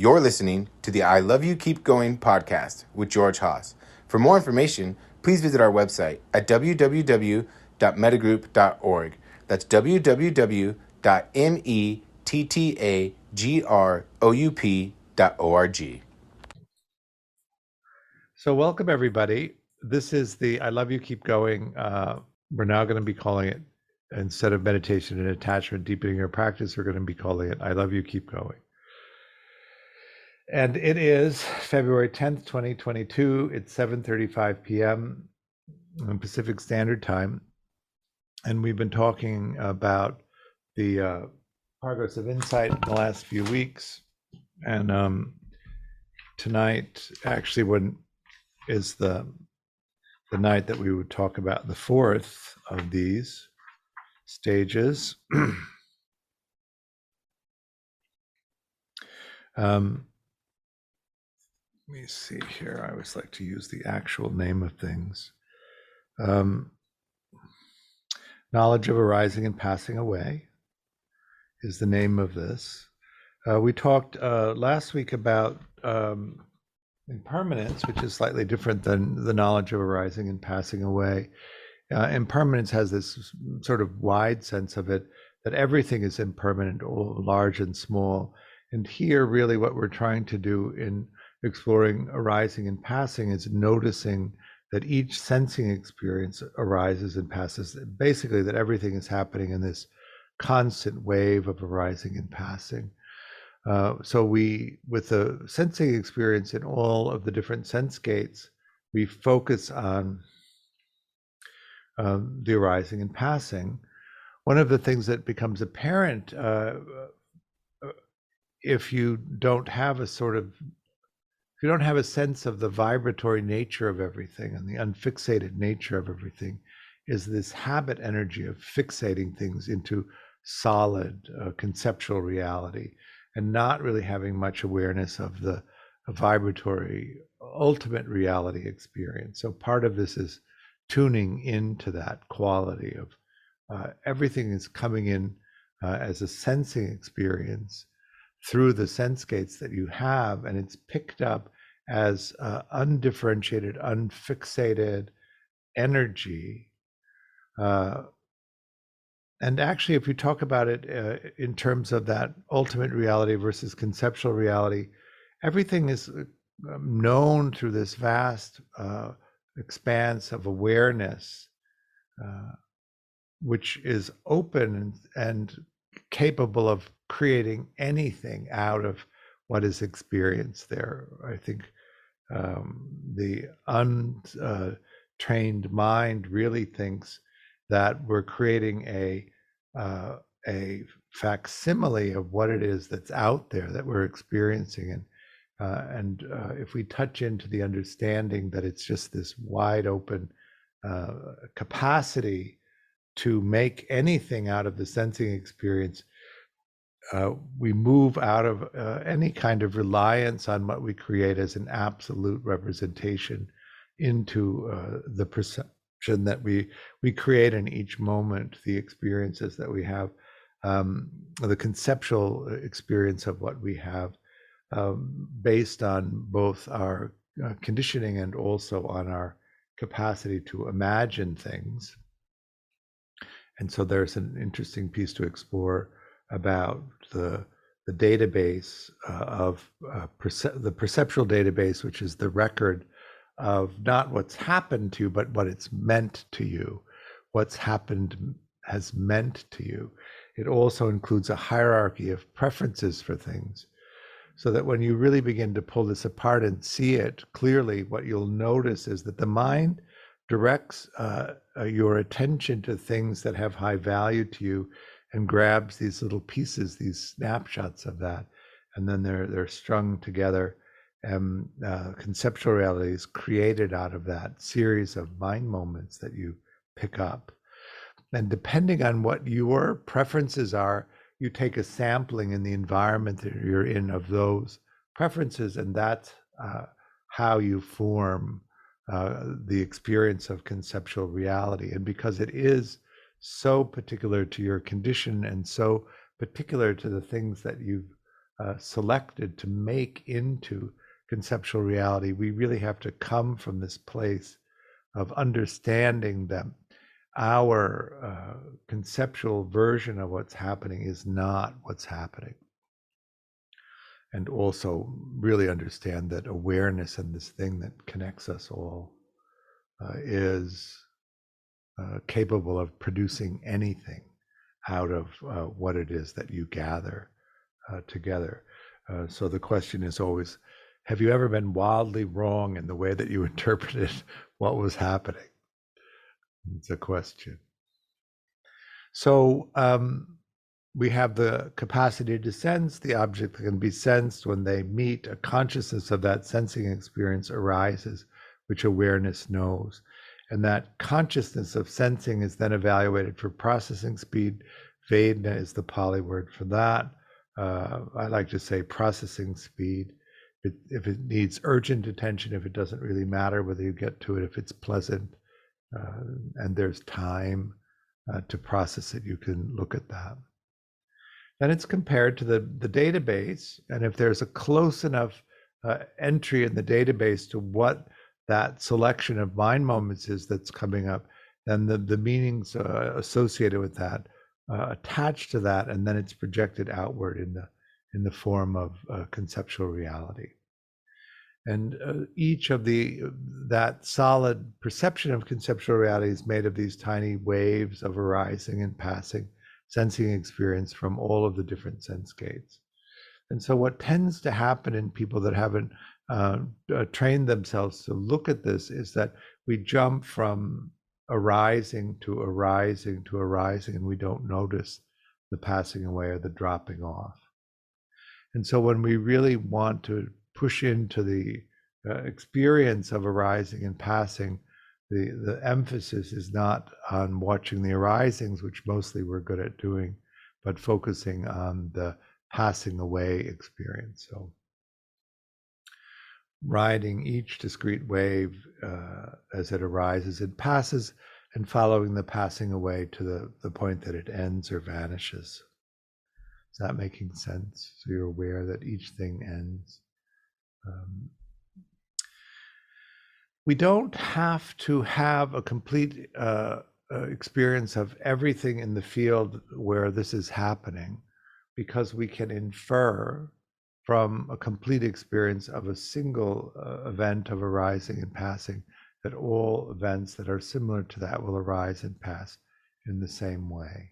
You're listening to the I Love You Keep Going podcast with George Haas. For more information, please visit our website at www.mettagroup.org. That's www.mettagroup.org. So welcome everybody. This is the I Love You Keep Going. We're now going to be calling it, instead of meditation and attachment, deepening your practice, we're going to be calling it I Love You Keep Going. And it is February 10th, 2022. It's 7:35 p.m. on Pacific Standard Time. And we've been talking about the progress of insight in the last few weeks. And tonight, actually, is the night that we would talk about the fourth of these stages. Let me see here. I always like to use the actual name of things. Knowledge of arising and passing away is the name of this. We talked last week about impermanence, which is slightly different than the knowledge of arising and passing away. Impermanence has this sort of wide sense of it, that everything is impermanent, all large and small. And here, really, what we're trying to do in exploring arising and passing is noticing that each sensing experience arises and passes, basically that everything is happening in this constant wave of arising and passing. So with the sensing experience in all of the different sense gates, we focus on the arising and passing. One of the things that becomes apparent if you don't have a sense of the vibratory nature of everything and the unfixated nature of everything, is this habit energy of fixating things into solid conceptual reality and not really having much awareness of the vibratory ultimate reality experience. So part of this is tuning into that quality of everything is coming in as a sensing experience through the sense gates that you have, and it's picked up as undifferentiated, unfixated energy. And actually, if you talk about it in terms of that ultimate reality versus conceptual reality, everything is known through this vast expanse of awareness, which is open and capable of creating anything out of what is experienced there. I think the untrained mind really thinks that we're creating a facsimile of what it is that's out there that we're experiencing, and if we touch into the understanding that it's just this wide open capacity to make anything out of the sensing experience, we move out of any kind of reliance on what we create as an absolute representation into the perception that we create in each moment, the experiences that we have, the conceptual experience of what we have, based on both our conditioning and also on our capacity to imagine things. And so there's an interesting piece to explore about the database of the perceptual database, which is the record of not what's happened to you, but what it's meant to you. What's happened has meant to you. It also includes a hierarchy of preferences for things, so that when you really begin to pull this apart and see it clearly, what you'll notice is that the mind directs your attention to things that have high value to you and grabs these little pieces, these snapshots of that, and then they're strung together, and conceptual reality is created out of that series of mind moments that you pick up. And depending on what your preferences are, you take a sampling in the environment that you're in of those preferences, and that's how you form the experience of conceptual reality. And because it is so particular to your condition and so particular to the things that you've selected to make into conceptual reality, we really have to come from this place of understanding that our conceptual version of what's happening is not what's happening. And also really understand that awareness and this thing that connects us all is capable of producing anything out of what it is that you gather together. So the question is always, have you ever been wildly wrong in the way that you interpreted what was happening? It's a question. So we have the capacity to sense, the object that can be sensed. When they meet, a consciousness of that sensing experience arises, which awareness knows. And that consciousness of sensing is then evaluated for processing speed. Vedana is the Pali word for that. I like to say processing speed. If it needs urgent attention, if it doesn't really matter whether you get to it, if it's pleasant and there's time to process it, you can look at that. Then it's compared to the database. And if there's a close enough entry in the database to what that selection of mind moments is that's coming up, then the meanings associated with that attached to that, and then it's projected outward in the form of conceptual reality. And each of that solid perception of conceptual reality is made of these tiny waves of arising and passing sensing experience from all of the different sense gates. And so what tends to happen in people that haven't trained themselves to look at this is that we jump from arising to arising to arising, and we don't notice the passing away or the dropping off. And so when we really want to push into the experience of arising and passing, the emphasis is not on watching the arisings, which mostly we're good at doing, but focusing on the passing away experience. So riding each discrete wave as it arises and passes, and following the passing away to the point that it ends or vanishes. Is that making sense? So you're aware that each thing ends. We don't have to have a complete experience of everything in the field where this is happening, because we can infer from a complete experience of a single event of arising and passing that all events that are similar to that will arise and pass in the same way.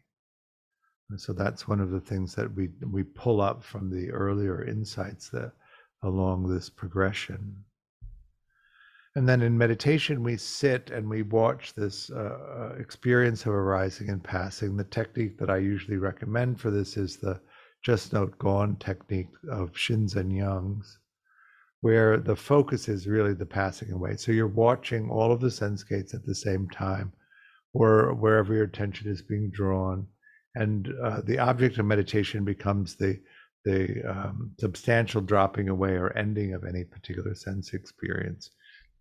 And so that's one of the things that we pull up from the earlier insights that along this progression. And then in meditation, we sit and we watch this experience of arising and passing. The technique that I usually recommend for this is the just note gone technique of Shinzen Young's, where the focus is really the passing away. So you're watching all of the sense gates at the same time, or wherever your attention is being drawn. And the object of meditation becomes the substantial dropping away or ending of any particular sense experience.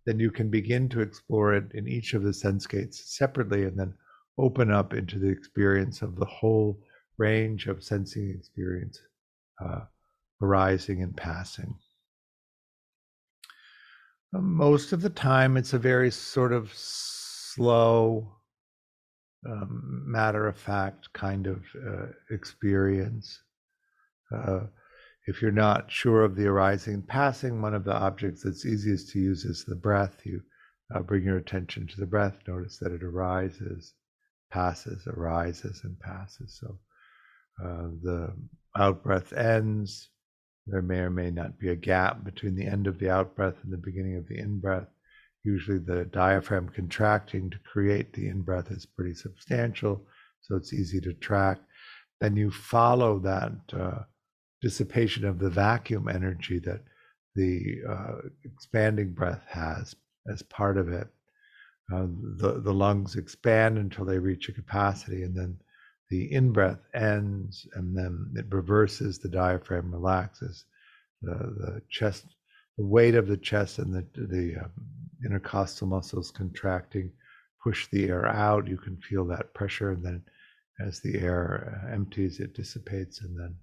Then you can begin to explore it in each of the sense gates separately, and then open up into the experience of the whole range of sensing experience arising and passing. Most of the time, it's a very sort of slow, matter-of-fact kind of experience. If you're not sure of the arising and passing, one of the objects that's easiest to use is the breath. You bring your attention to the breath, notice that it arises, passes, arises, and passes. So the out-breath ends. There may or may not be a gap between the end of the out-breath and the beginning of the in-breath. Usually the diaphragm contracting to create the in-breath is pretty substantial, so it's easy to track. Then you follow that dissipation of the vacuum energy that the expanding breath has as part of it. The lungs expand until they reach a capacity, and then the in-breath ends, and then it reverses, the diaphragm relaxes, the chest, the weight of the chest and the intercostal muscles contracting push the air out. You can feel that pressure, and then as the air empties, it dissipates, and then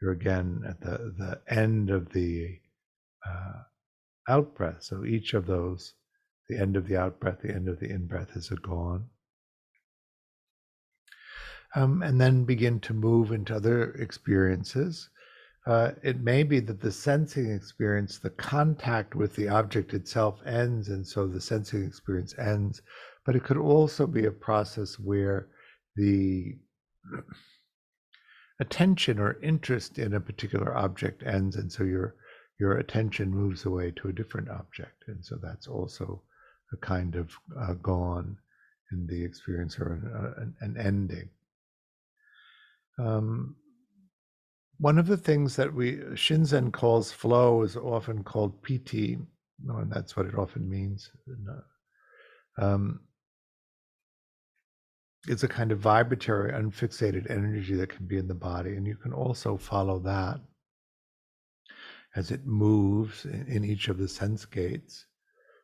you're again at the end of the out breath. So each of those, the end of the out breath, the end of the in breath, is a gone. And then begin to move into other experiences. It may be that the sensing experience, the contact with the object itself ends, and so the sensing experience ends. But it could also be a process where the attention or interest in a particular object ends, and so your attention moves away to a different object, and so that's also a kind of gone in the experience, or an ending. One of the things that Shinzen calls flow is often called piti, and that's what it often means. It's a kind of vibratory, unfixated energy that can be in the body, and you can also follow that as it moves in each of the sense gates,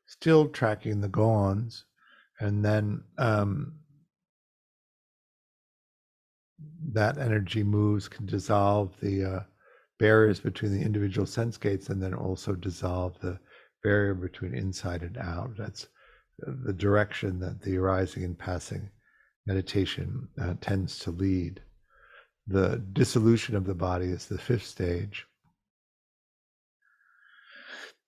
still tracking the goans, and then that energy moves, can dissolve the barriers between the individual sense gates, and then also dissolve the barrier between inside and out. That's the direction that the arising and passing meditation tends to lead. The dissolution of the body is the fifth stage.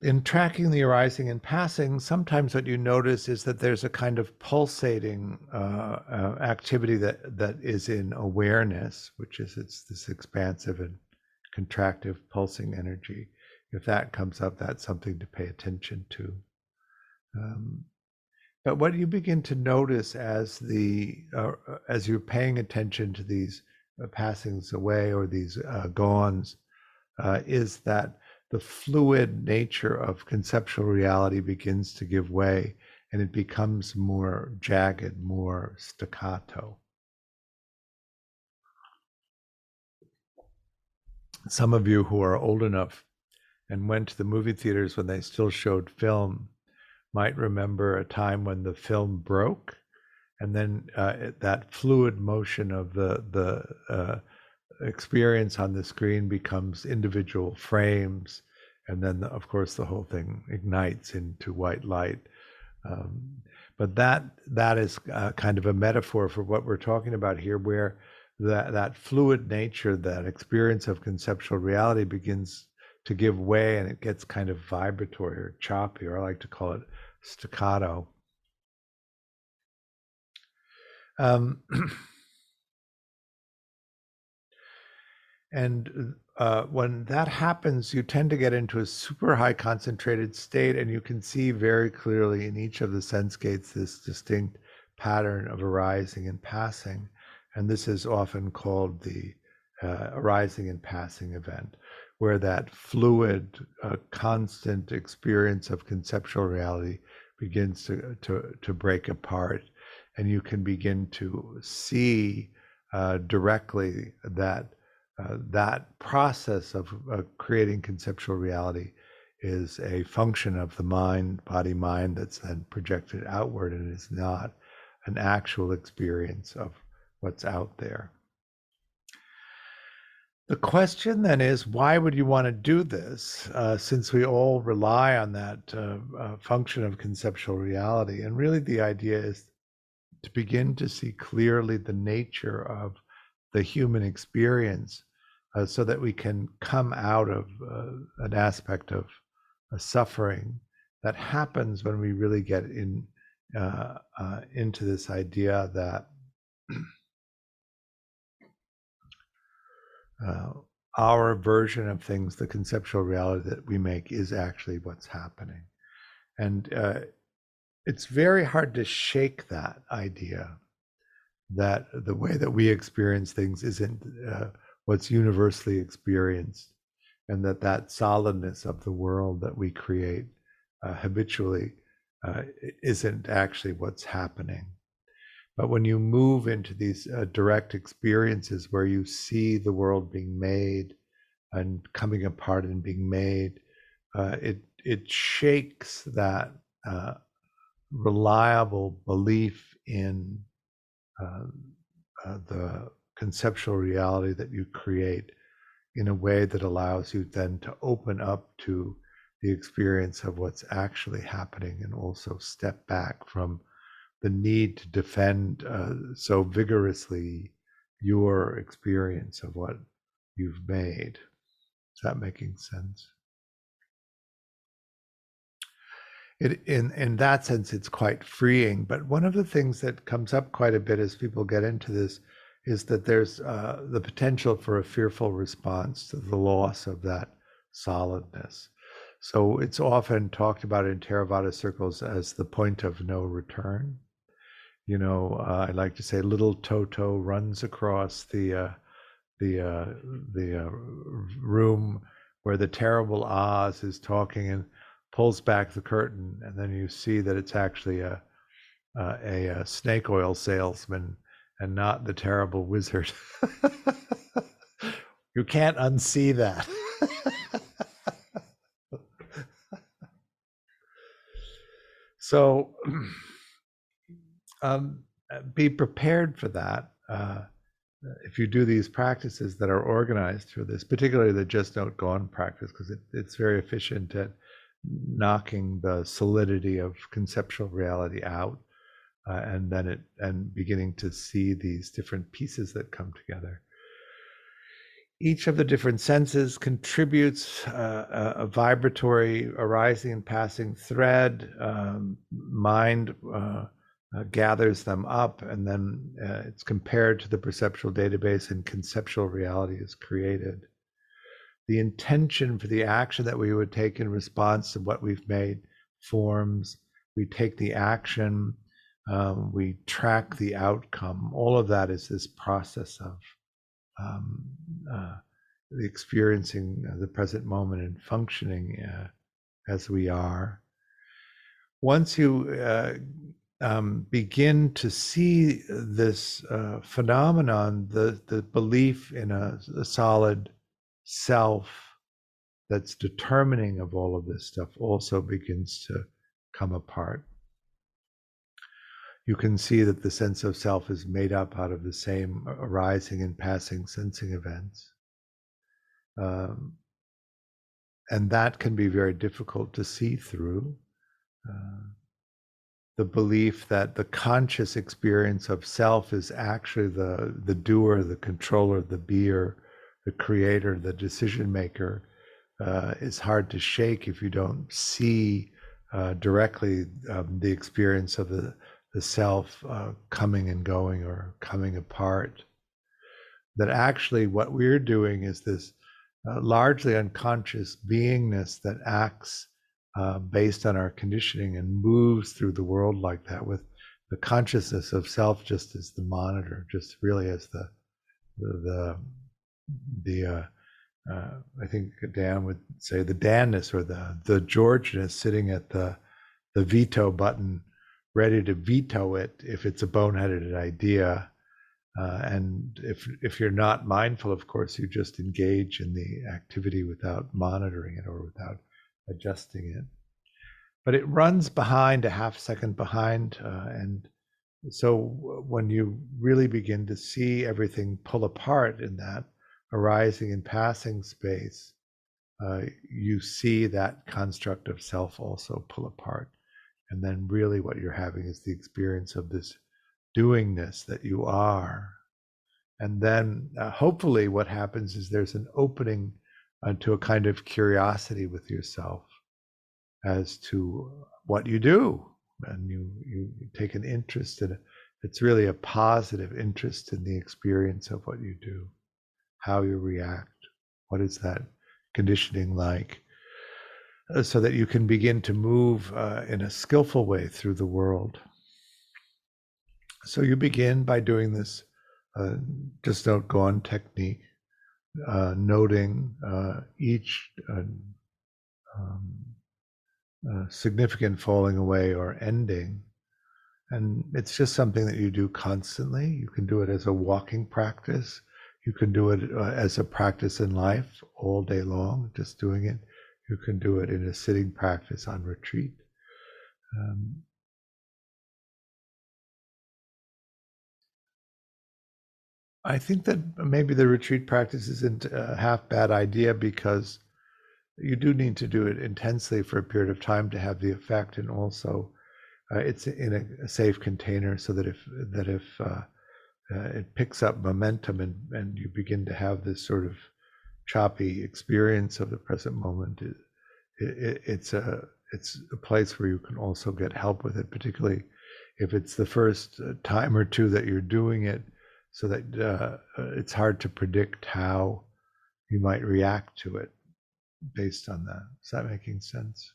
In tracking the arising and passing, sometimes what you notice is that there's a kind of pulsating activity that is in awareness, which is it's this expansive and contractive pulsing energy. If that comes up, that's something to pay attention to. But what you begin to notice as you're paying attention to these passings away, or these gones, is that the fluid nature of conceptual reality begins to give way, and it becomes more jagged, more staccato. Some of you who are old enough and went to the movie theaters when they still showed film might remember a time when the film broke, and then that fluid motion of the experience on the screen becomes individual frames, and then of course the whole thing ignites into white light. But that is kind of a metaphor for what we're talking about here, where that fluid nature, that experience of conceptual reality, begins to give way, and it gets kind of vibratory or choppy, or I like to call it staccato. And when that happens, you tend to get into a super high concentrated state, and you can see very clearly in each of the sense gates this distinct pattern of arising and passing. And this is often called the arising and passing event, where that fluid, constant experience of conceptual reality begins to break apart. And you can begin to see directly that that process of creating conceptual reality is a function of the mind, body mind, that's then projected outward, and is not an actual experience of what's out there. The question then is, why would you want to do this, since we all rely on that function of conceptual reality? And really the idea is to begin to see clearly the nature of the human experience, so that we can come out of an aspect of suffering that happens when we really get into this idea that our version of things, the conceptual reality that we make, is actually what's happening. And it's very hard to shake that idea that the way that we experience things isn't what's universally experienced, and that solidness of the world that we create habitually isn't actually what's happening. But when you move into these direct experiences where you see the world being made and coming apart and being made, it shakes that reliable belief in the conceptual reality that you create, in a way that allows you then to open up to the experience of what's actually happening, and also step back from the need to defend so vigorously your experience of what you've made. Is that making sense? In that sense, it's quite freeing. But one of the things that comes up quite a bit as people get into this is that there's the potential for a fearful response to the loss of that solidness. So it's often talked about in Theravada circles as the point of no return. I like to say little Toto runs across the room where the terrible Oz is talking and pulls back the curtain, and then you see that it's actually a snake oil salesman and not the terrible wizard. You can't unsee that. So be prepared for that. If you do these practices that are organized for this, particularly the just don't go on practice, because it's very efficient at knocking the solidity of conceptual reality out, and beginning to see these different pieces that come together. Each of the different senses contributes a vibratory arising and passing thread. Mind gathers them up, and then it's compared to the perceptual database, and conceptual reality is created. The intention for the action that we would take in response to what we've made forms. We take the action, we track the outcome. All of that is this process of the experiencing the present moment and functioning as we are. Once you begin to see this phenomenon, the belief in a solid self that's determining of all of this stuff also begins to come apart. You can see that the sense of self is made up out of the same arising and passing sensing events. And that can be very difficult to see through. The belief that the conscious experience of self is actually the doer, the controller, the beer, the creator, the decision maker, is hard to shake if you don't see directly the experience of the self coming and going or coming apart. That actually what we're doing is this largely unconscious beingness that acts based on our conditioning and moves through the world like that, with the consciousness of self just as the monitor, just really as the I think Dan would say the Danness or the Georgeness sitting at the veto button, ready to veto it if it's a boneheaded idea. And if you're not mindful, of course, you just engage in the activity without monitoring it or without adjusting it. But it runs behind, a half second behind. And so when you really begin to see everything pull apart in that arising and passing space, you see that construct of self also pull apart. And then really what you're having is the experience of this doingness that you are. And then hopefully what happens is there's an opening to a kind of curiosity with yourself as to what you do. And you take an interest in it. It's really a positive interest in the experience of what you do, how you react, what is that conditioning like, so that you can begin to move in a skillful way through the world. So you begin by doing this just don't go on technique, noting each significant falling away or ending. And it's just something that you do constantly. You can do it as a walking practice. You can do it as a practice in life all day long, just doing it. You can do it in a sitting practice on retreat. I think that maybe the retreat practice isn't a half bad idea, because you do need to do it intensely for a period of time to have the effect, and also it's in a safe container, so that if it picks up momentum, and you begin to have this sort of choppy experience of the present moment, it's a place where you can also get help with it, particularly if it's the first time or two that you're doing it, so that it's hard to predict how you might react to it based on that. Is that making sense?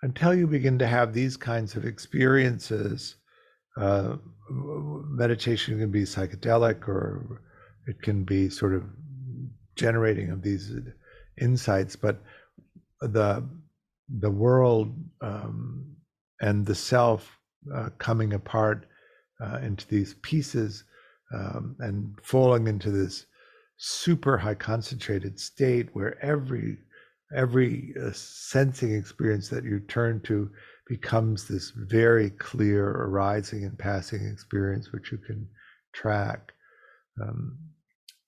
Until you begin to have these kinds of experiences, uh, meditation can be psychedelic, or it can be sort of generating of these insights, but the world and the self coming apart into these pieces, and falling into this super high concentrated state where every sensing experience that you turn to becomes this very clear arising and passing experience which you can track.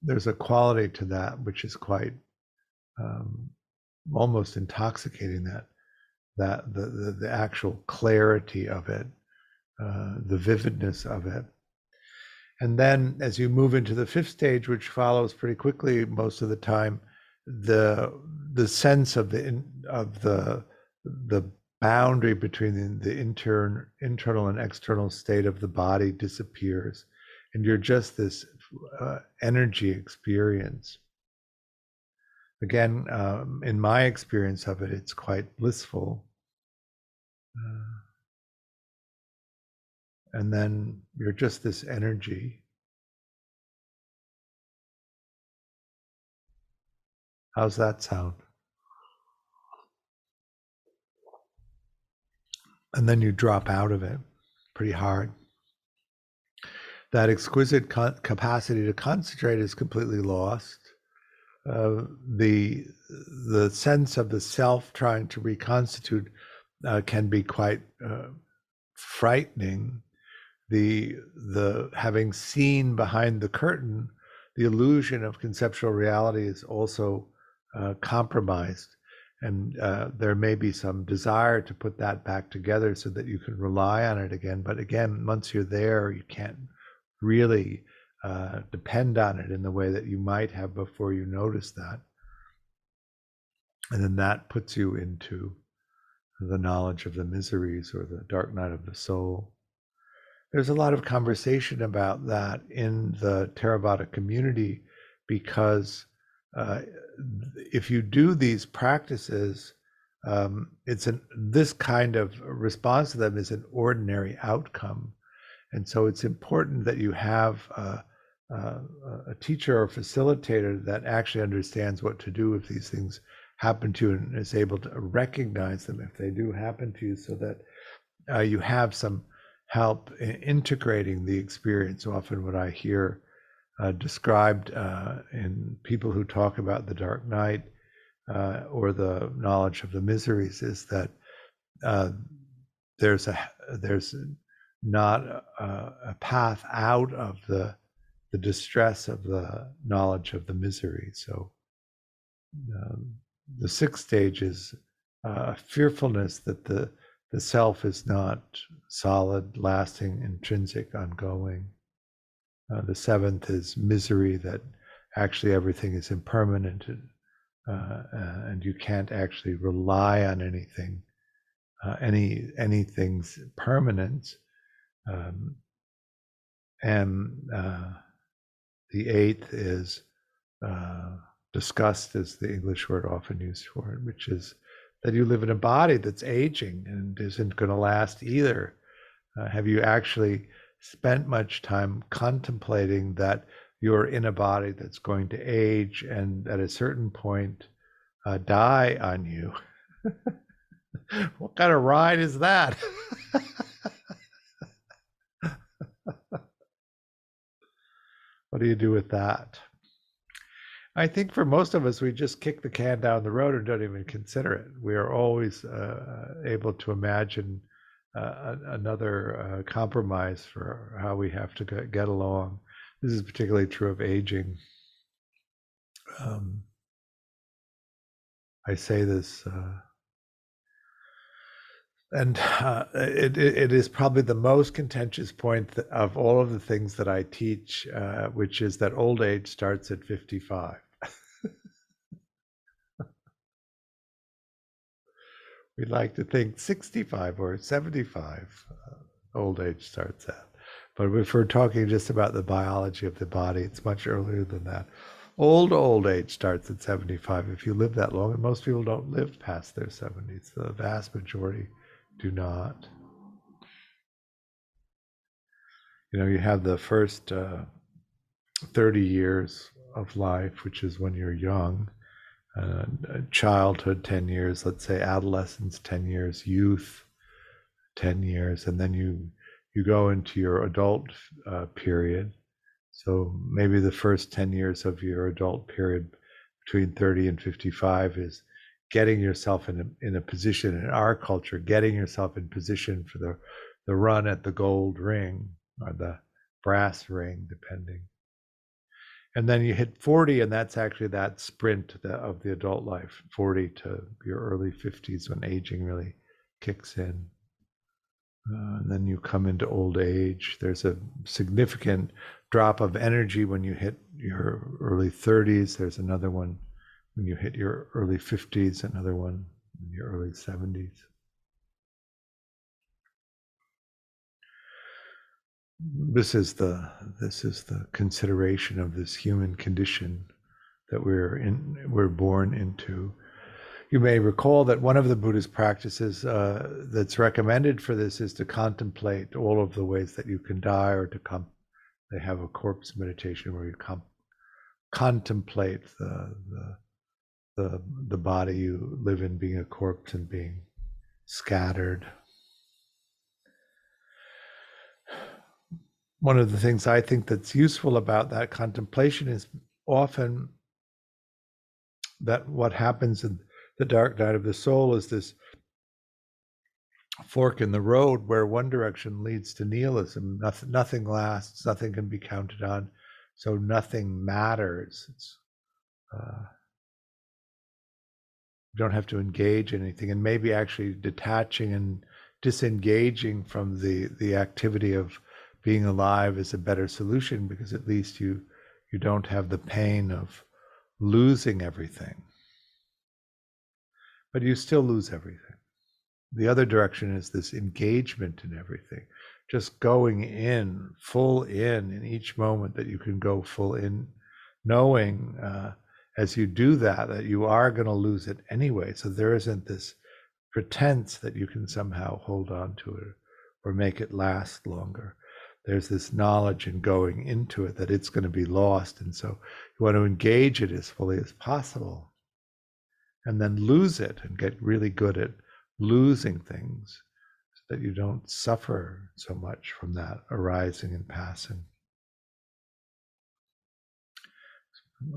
There's a quality to that which is quite almost intoxicating, that the actual clarity of it, the vividness of it. And then as you move into the fifth stage, which follows pretty quickly most of the time, the sense of the boundary between the internal and external state of the body disappears, and you're just this energy experience. Again, in my experience of it, it's quite blissful. And then you're just this energy. How's that sound? And then you drop out of it pretty hard. That exquisite capacity to concentrate is completely lost. The sense of the self trying to reconstitute can be quite frightening. The having seen behind the curtain, the illusion of conceptual reality is also compromised, and there may be some desire to put that back together so that you can rely on it again. But again, once you're there, you can't really depend on it in the way that you might have before you notice that. And then that puts you into the knowledge of the miseries, or the dark night of the soul. There's a lot of conversation about that in the Theravada community, because if you do these practices, this kind of response to them is an ordinary outcome. And so it's important that you have a teacher or facilitator that actually understands what to do if these things happen to you, and is able to recognize them if they do happen to you, so that you have some help in integrating the experience. Often what I hear described in people who talk about the dark night or the knowledge of the miseries is that there's not a path out of the distress of the knowledge of the misery. So the sixth stage is fearfulness that the self is not solid, lasting, intrinsic, ongoing. The seventh is misery, that actually everything is impermanent, and you can't actually rely on anything, anything's permanence. And the eighth is disgust, is the English word often used for it, which is that you live in a body that's aging and isn't going to last either. Have you actually spent much time contemplating that you're in a body that's going to age and at a certain point die on you? What kind of ride is that? What do you do with that? I think for most of us, we just kick the can down the road and don't even consider it. We are always able to imagine another compromise for how we have to get along. This is particularly true of aging. I say this, and it is probably the most contentious point of all of the things that I teach, which is that old age starts at 55. We like to think 65 or 75 old age starts at. But if we're talking just about the biology of the body, it's much earlier than that. Old age starts at 75 if you live that long, and most people don't live past their 70s. The vast majority do not. You know, you have the first 30 years of life, which is when you're young, childhood 10 years, let's say adolescence 10 years, youth 10 years, and then you go into your adult period. So maybe the first 10 years of your adult period between 30 and 55 is getting yourself in a position in our culture, getting yourself in position for the run at the gold ring or the brass ring, depending. And then you hit 40, and that's actually that sprint of the adult life, 40 to your early 50s when aging really kicks in. And then you come into old age. There's a significant drop of energy when you hit your early 30s. There's another one when you hit your early 50s, another one in your early 70s. This is the consideration of this human condition that we're born into. You may recall that one of the Buddhist practices that's recommended for this is to contemplate all of the ways that you can die, or they have a corpse meditation where you contemplate the body you live in being a corpse and being scattered. One of the things I think that's useful about that contemplation is often that what happens in the dark night of the soul is this fork in the road where one direction leads to nihilism. Nothing lasts, nothing can be counted on, so nothing matters. You don't have to engage in anything, and maybe actually detaching and disengaging from the activity of being alive is a better solution, because at least you don't have the pain of losing everything. But you still lose everything. The other direction is this engagement in everything, just going in, full in each moment that you can go full in, knowing as you do that you are going to lose it anyway. So there isn't this pretense that you can somehow hold on to it or make it last longer. There's this knowledge in going into it that it's going to be lost. And so you want to engage it as fully as possible, and then lose it and get really good at losing things so that you don't suffer so much from that arising and passing.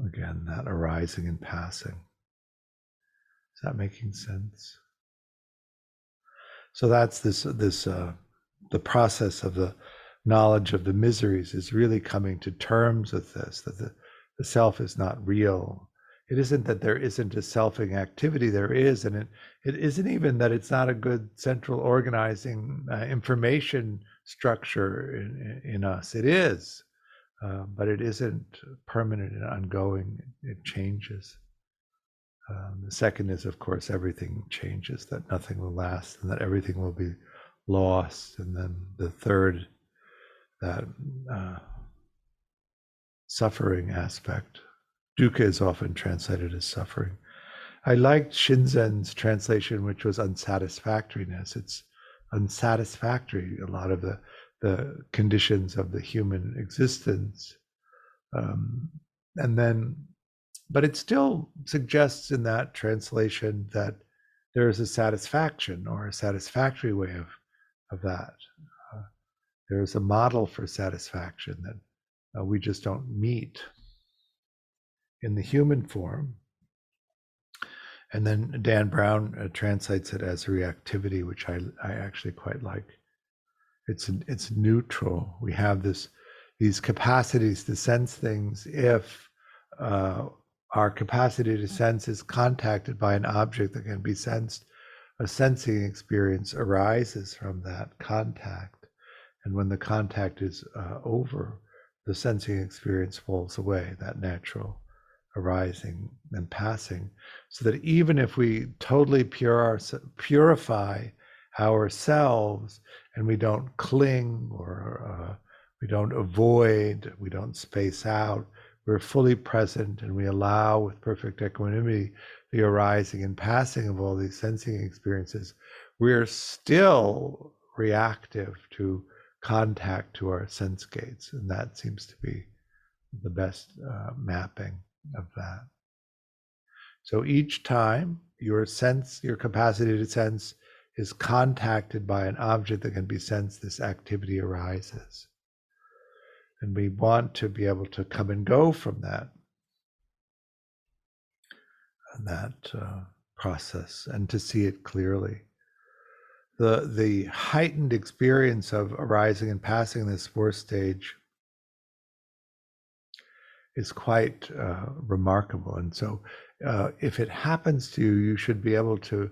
Again, that arising and passing. Is that making sense? So that's the process of the knowledge of the miseries is really coming to terms with this, that the self is not real. It isn't that there isn't a selfing activity, there is, and it isn't even that it's not a good central organizing information structure in us. It is, but it isn't permanent and ongoing. It changes. The second is, of course, everything changes, that nothing will last and that everything will be lost. And then the third, that suffering aspect. Dukkha is often translated as suffering. I liked Shinzen's translation, which was unsatisfactoriness. It's unsatisfactory, a lot of the conditions of the human existence. But it still suggests in that translation that there is a satisfaction or a satisfactory way of that. There is a model for satisfaction that we just don't meet in the human form. And then Dan Brown translates it as reactivity, which I actually quite like. It's neutral. We have these capacities to sense things if our capacity to sense is contacted by an object that can be sensed. A sensing experience arises from that contact. And when the contact is over, the sensing experience falls away, that natural arising and passing, so that even if we totally purify ourselves and we don't cling or we don't avoid, we don't space out, we're fully present and we allow with perfect equanimity the arising and passing of all these sensing experiences, we're still reactive to contact to our sense gates. And that seems to be the best mapping of that. So each time your capacity to sense is contacted by an object that can be sensed, this activity arises. And we want to be able to come and go from that process and to see it clearly. The heightened experience of arising and passing in this fourth stage is quite remarkable. And so if it happens to you, you should be able to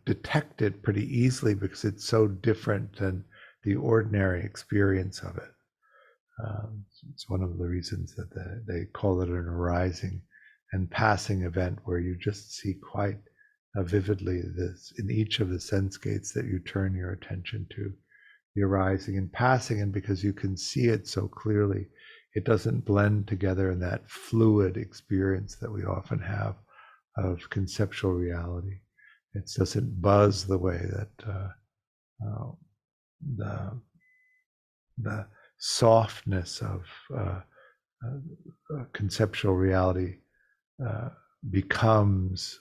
detect it pretty easily because it's so different than the ordinary experience of it. It's one of the reasons that they call it an arising and passing event, where you just see quite vividly this in each of the sense gates that you turn your attention to, the arising and passing. And because you can see it so clearly, it doesn't blend together in that fluid experience that we often have of conceptual reality. It doesn't buzz the way that the softness of conceptual reality becomes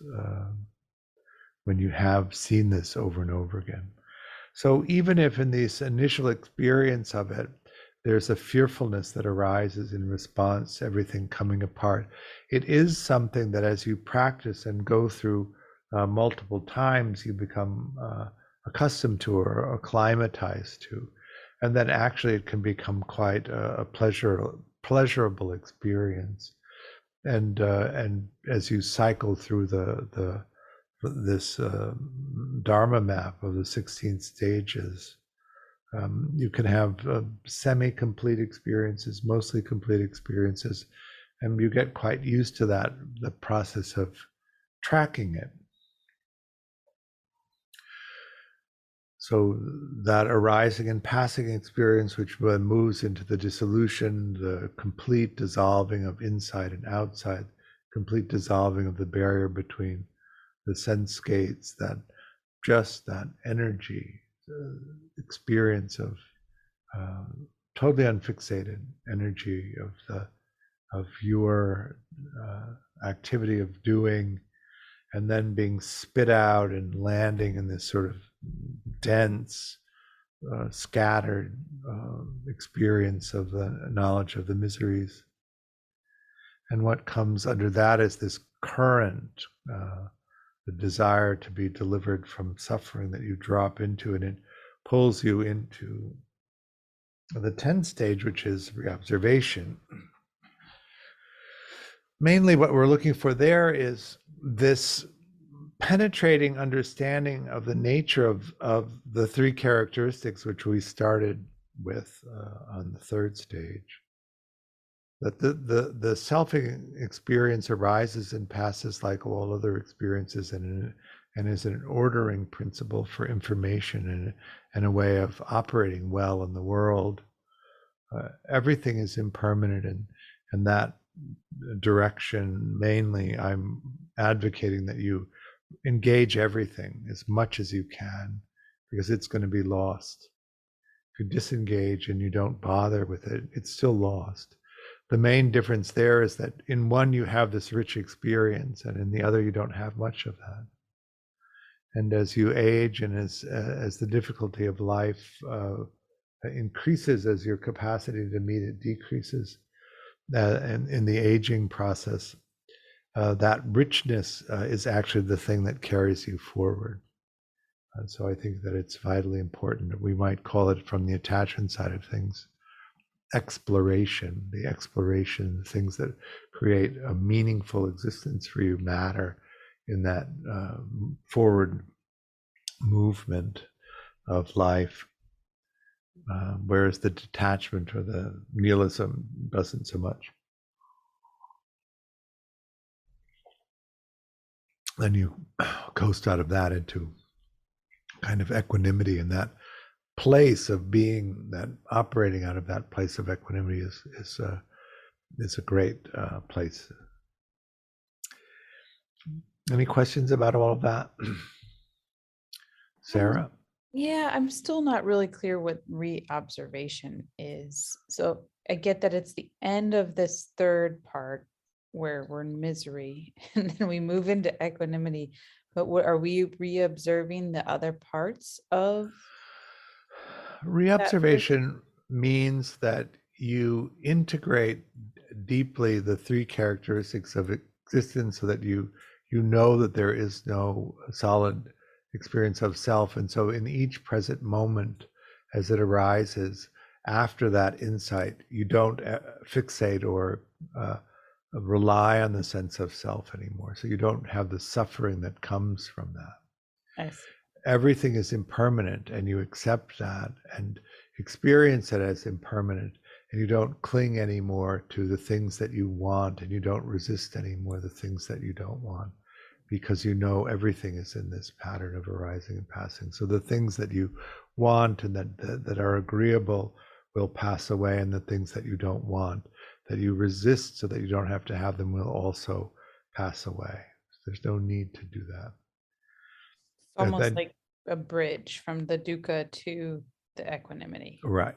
when you have seen this over and over again. So even if in this initial experience of it, there's a fearfulness that arises in response to everything coming apart, it is something that as you practice and go through multiple times, you become accustomed to or acclimatized to. And then actually it can become quite a pleasurable experience. And as you cycle through this Dharma map of the 16 stages, you can have semi-complete experiences, mostly complete experiences, and you get quite used to that, the process of tracking it. So that arising and passing experience, which moves into the dissolution, the complete dissolving of inside and outside, complete dissolving of the barrier between the sense gates, that energy, experience of totally unfixated energy of your activity of doing, and then being spit out and landing in this sort of dense, scattered experience of the knowledge of the miseries. And what comes under that is this current, the desire to be delivered from suffering that you drop into, and it pulls you into the 10th stage, which is reobservation. Mainly what we're looking for there is this penetrating understanding of the nature of the three characteristics which we started with on the third stage. That the self experience arises and passes like all other experiences, and is an ordering principle for information and a way of operating well in the world. Everything is impermanent, and that direction mainly I'm advocating that you engage everything as much as you can, because it's going to be lost. If you disengage and you don't bother with it, it's still lost. The main difference there is that in one you have this rich experience, and in the other you don't have much of that. And as you age, and as the difficulty of life increases, as your capacity to meet it decreases, and in the aging process, that richness is actually the thing that carries you forward. And so I think that it's vitally important. We might call it, from the attachment side of things, exploration. The exploration, the things that create a meaningful existence for you, matter in that forward movement of life, whereas the detachment or the nihilism doesn't so much. Then you coast out of that into kind of equanimity, and that place of being, that operating out of that place of equanimity is a great place. Any questions about all of that, Sarah? Yeah, I'm still not really clear what reobservation is. So I get that it's the end of this third part where we're in misery and then we move into equanimity. But what are we reobserving the other parts of that first? Reobservation means that you integrate deeply the three characteristics of existence, so that you know that there is no solid experience of self. And so in each present moment as it arises, after that insight, you don't fixate or rely on the sense of self anymore. So you don't have the suffering that comes from that. I see. Everything is impermanent, and you accept that and experience it as impermanent, and you don't cling anymore to the things that you want, and you don't resist anymore the things that you don't want, because you know everything is in this pattern of arising and passing. So the things that you want and that are agreeable will pass away, and the things that you don't want, that you resist so that you don't have to have them, will also pass away. There's no need to do that. Almost Then, like a bridge from the dukkha to the equanimity. right.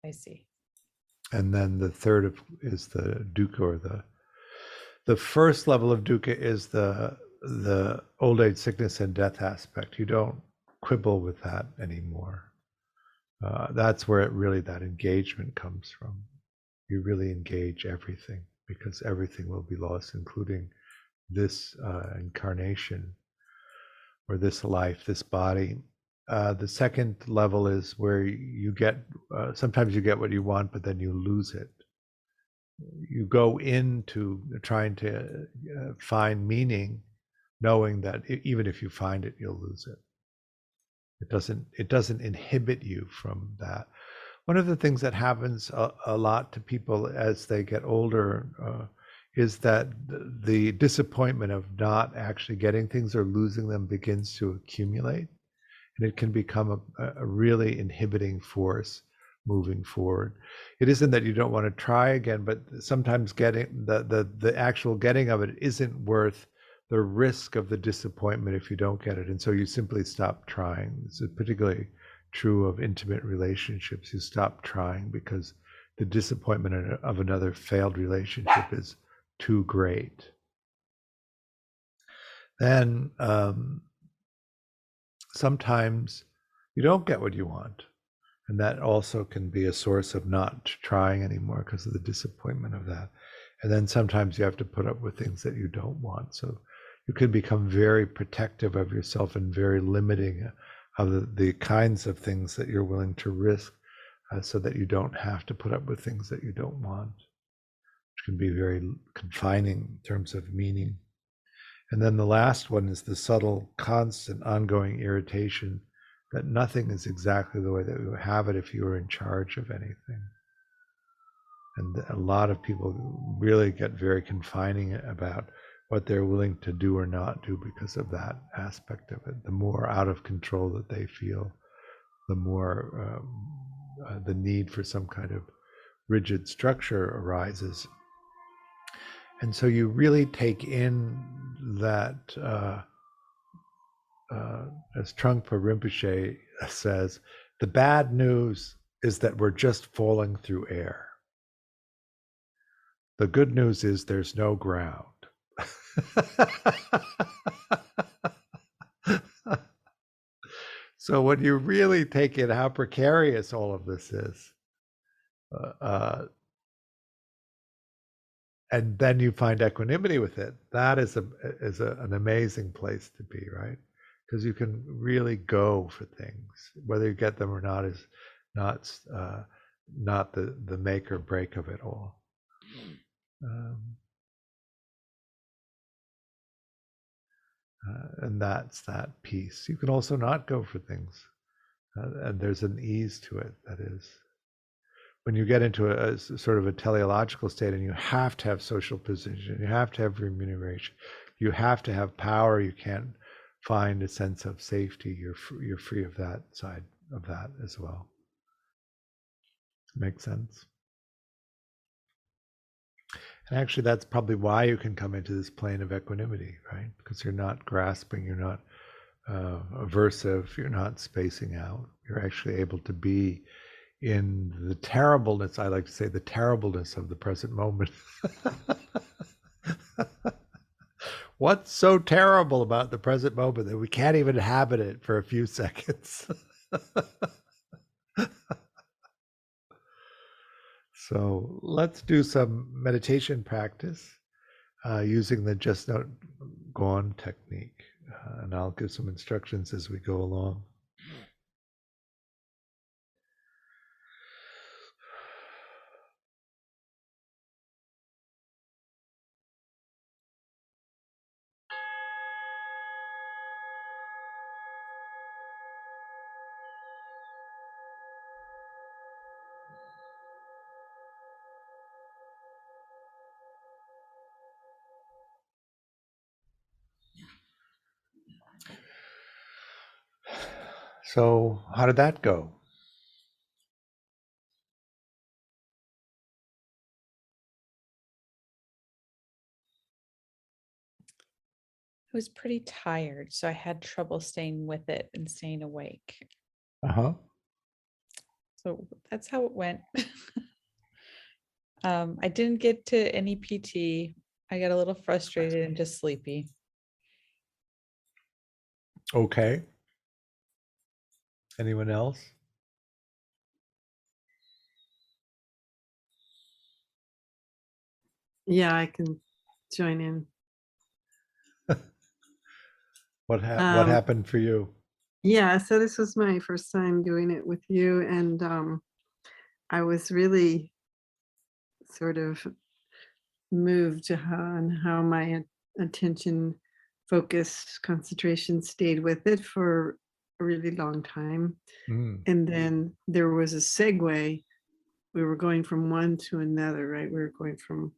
I see. And then the third is the dukkha, or the first level of dukkha is the old age, sickness, and death aspect. You don't quibble with that anymore. That's where that engagement comes from. You really engage everything, because everything will be lost, including this incarnation, or this life, this body. The second level is where you get, sometimes you get what you want, but then you lose it. You go into trying to find meaning, knowing that even if you find it, you'll lose it. It doesn't inhibit you from that. One of the things that happens a lot to people as they get older is that the disappointment of not actually getting things or losing them begins to accumulate, and it can become a really inhibiting force moving forward. It isn't that you don't want to try again, but sometimes getting the actual getting of it isn't worth the risk of the disappointment if you don't get it, and so you simply stop trying. This is particularly true of intimate relationships. You stop trying because the disappointment of another failed relationship is too great. Then sometimes you don't get what you want, and that also can be a source of not trying anymore because of the disappointment of that. And then sometimes you have to put up with things that you don't want. So you can become very protective of yourself and very limiting of the kinds of things that you're willing to risk, so that you don't have to put up with things that you don't want, which can be very confining in terms of meaning. And then the last one is the subtle, constant, ongoing irritation that nothing is exactly the way that we would have it if you were in charge of anything. And a lot of people really get very confining about what they're willing to do or not do because of that aspect of it. The more out of control that they feel, the more the need for some kind of rigid structure arises. And so you really take in that, as Trungpa Rinpoche says, the bad news is that we're just falling through air. The good news is there's no ground. So when you really take in how precarious all of this is, and then you find equanimity with it. That is an amazing place to be, right? Because you can really go for things, whether you get them or not is not not the make or break of it all. And that's that peace. You can also not go for things, and there's an ease to it. That is, when you get into a sort of a teleological state, and you have to have social position, you have to have remuneration, you have to have power. You can't find a sense of safety. You're free of that side of that as well. Makes sense. And actually, that's probably why you can come into this plane of equanimity, right? Because you're not grasping, you're not aversive, you're not spacing out. You're actually able to be in the terribleness, I like to say, the terribleness of the present moment. What's so terrible about the present moment that we can't even inhabit it for a few seconds? So let's do some meditation practice using the just not gone technique. And I'll give some instructions as we go along. So how did that go? I was pretty tired, so I had trouble staying with it and staying awake. Uh-huh. So that's how it went. I didn't get to any PT. I got a little frustrated and just sleepy. Okay. Anyone else? Yeah, I can join in. What Um, happened for you? Yeah, so this was my first time doing it with you, and I was really sort of moved on how my attention, focus, concentration stayed with it for a really long time. Mm. And then there was a segue. We were going from one to another, right? We were going from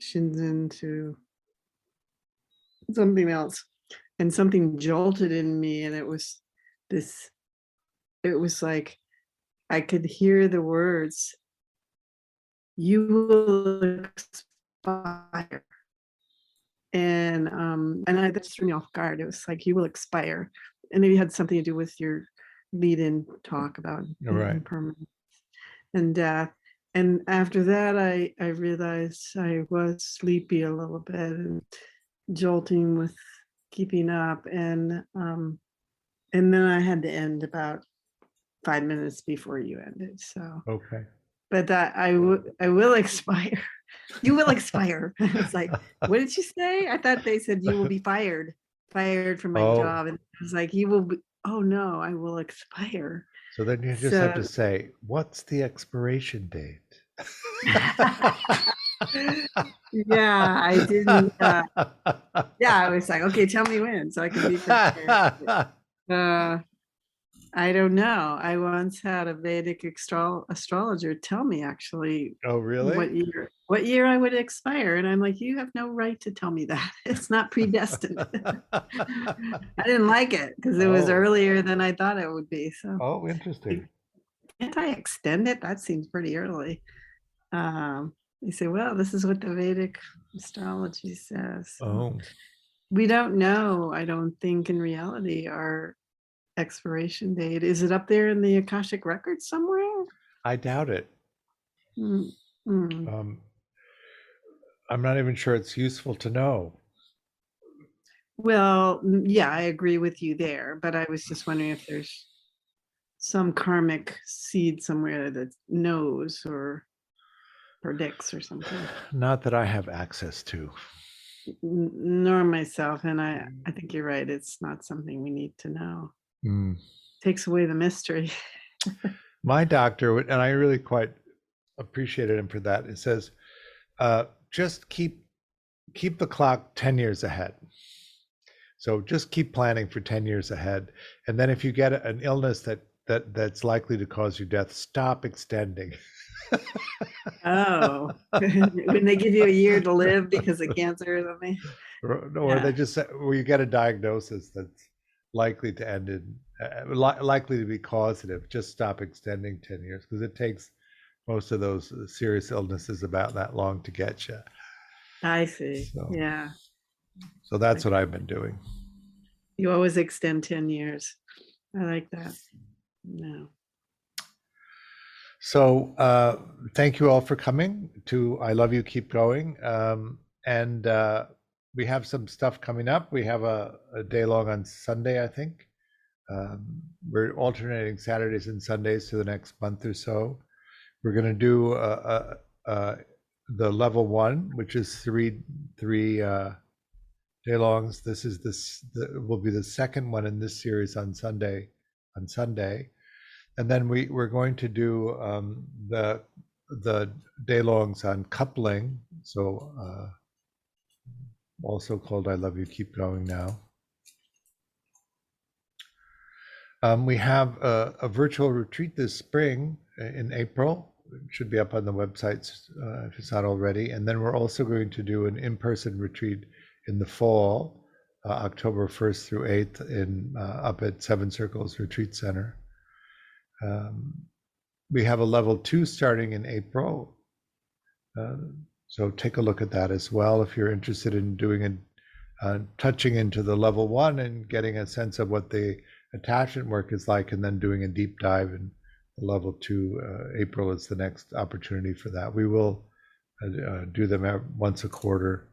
Shinzen to something else, and something jolted in me, and it was this, it was like I could hear the words, "You will expire." And that just threw me off guard. It was like, "You will expire." And maybe it had something to do with your lead-in talk about All right. impermanence and death. And after that, I realized I was sleepy a little bit and jolting with keeping up. And then I had to end about 5 minutes before you ended. So, Okay. but that I will expire. You will expire. I was like, what did you say? I thought they said you will be fired from my Oh. job. And I was like, you will be, oh no, I will expire. So then you just have to say, what's the expiration date? Yeah, I didn't. Yeah, I was like, okay, tell me when so I can be prepared. I don't know. I once had a Vedic astrologer tell me actually Oh, really? what year I would expire, and I'm like, you have no right to tell me that. It's not predestined. I didn't like it because it was Oh. earlier than I thought it would be. So Oh, interesting. can't I extend it? That seems pretty early. They say, well, this is what the Vedic astrology says. Oh. We don't know, I don't think in reality, our expiration date. Is it up there in the Akashic records somewhere? I doubt it. Mm, I'm not even sure it's useful to know. Well, yeah, I agree with you there, but I was just wondering if there's some karmic seed somewhere that knows, or predicts or something. Not that I have access to. Nor myself. And I think you're right. It's not something we need to know. Mm. Takes away the mystery. My doctor, and I really quite appreciated him for that, it says, just keep the clock 10 years ahead. So just keep planning for 10 years ahead. And then if you get an illness that's likely to cause you death, stop extending. Oh, when they give you a year to live because of cancer or something. Or Yeah. they just say, well, you get a diagnosis that's likely to end in, likely to be causative, just stop extending 10 years, because it takes most of those serious illnesses about that long to get you. I see. So, Yeah. so that's what I've been doing. You always extend 10 years. I like that. No. So thank you all for coming to I Love You, Keep Going. And we have some stuff coming up. We have a day long on Sunday, I think. We're alternating Saturdays and Sundays for the next month or so. We're going to do the level 1, which is three day longs. This will be the second one in this series on Sunday. And then we're going to do the day longs on coupling, so also called I Love You, Keep Going Now. We have a virtual retreat this spring in April. It should be up on the websites if it's not already. And then we're also going to do an in-person retreat in the fall, October 1st through 8th up at Seven Circles Retreat Center. We have a level 2 starting in April. So take a look at that as well if you're interested in doing touching into the level 1 and getting a sense of what the attachment work is like, and then doing a deep dive in the level 2. April is the next opportunity for that. We will do them once a quarter.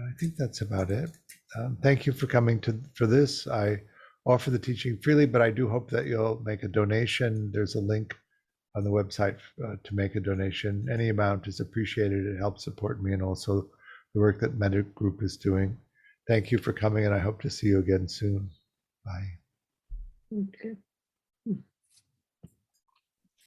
I think that's about it. Thank you for coming for this. I offer the teaching freely, but I do hope that you'll make a donation. There's a link on the website to make a donation. Any amount is appreciated. It helps support me and also the work that Mettagroup is doing. Thank you for coming, and I hope to see you again soon. Bye. Okay.